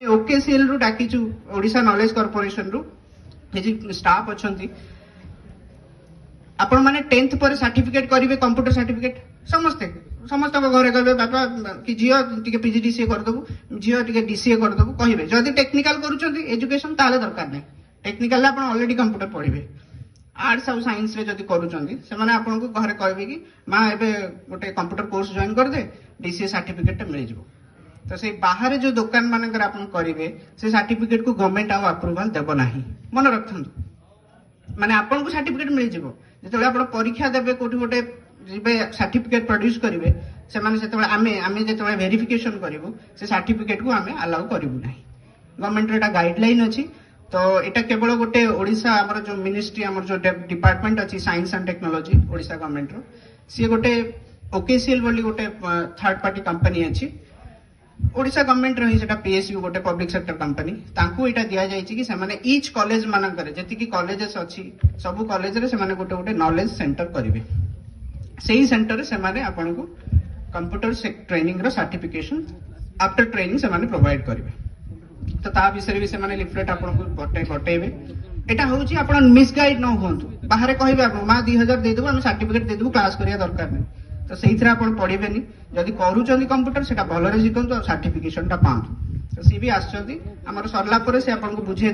ओकेसीएल रु डाकिचु Odisha knowledge corporation रु staff अच्छी आपण मैंने 10th पर सर्टिफिकेट करेंगे कंप्यूटर सर्टिफिकेट समस्ते समस्त घरे कहे बापा कि झील टे पीजीडीसीए करदेबू झील टे डीसीए करदेबू कहे जदि टेक्निकल करूँ एजुकेशन ताले दरकार नहीं टेक्निकल आप ऑलरेडी कंप्यूटर पढ़े आर्ट्स और साइंस रे जदि करूँ आपन को घरे कहे कि माँ एवं गोटे कंप्यूटर कोर्स जॉइन करदे डीसीए सर्टिफिकेट मिल जाव तो से बाहर जो दुकान मानकर आप करेंगे से सर्टिफिकेट को गवर्नमेंट आउ अप्रूवाल देव ना मन रखु माने आपन को सर्टिफिकेट मिल जाव जो आप परीक्षा देवे कौटी गोटे सर्टिफिकेट प्रोड्यूस करेंगे से वेरिफिकेशन करूँ से सर्टिफिकेट को आम अलाउ करूँ ना गवर्नमेंट गाइडलाइन अच्छी तो यहाँ केवल गोटे ओडिशा आमर जो मिनिस्ट्री आमर जो डिपार्टमेंट अच्छी science and technology Odisha government रो सी गोटे ओकेसीएल बोली गोटे थर्ड पार्टी कंपनी अच्छी ओडिशा गवर्नमेंट रही सेटा पीएसयू गोटे पब्लिक सेक्टर कंपनी तांकू एटा दिया जायछि कि सेमाने ईच कॉलेज मानकर जति कॉलेजेस अच्छी सब कॉलेज रे सेमाने गोटे गोटे नॉलेज सेंटर करिवे सेही सेंटर रे सेमाने आपन को कंप्यूटर ट्रेनिंग रो सर्टिफिकेशन आफ्टर ट्रेनिंग सेमाने प्रोवाइड करिवे तो ता विषय भी सेमाने लिफलेट आपन को बटेबे एटा होउछि आपन मिसगाइड न होंतु बाहर कहबे आपन मा 2000 दे देबो हम सर्टिफिकेट दे देबो क्लास करिया दरकार नहीं तो से आप पढ़ेनि जदि करूँ कंप्यूटर से भलरे शिखु सर्टिफिकेशन टा पातु तो सी भी आमर सरला से आपको बुझे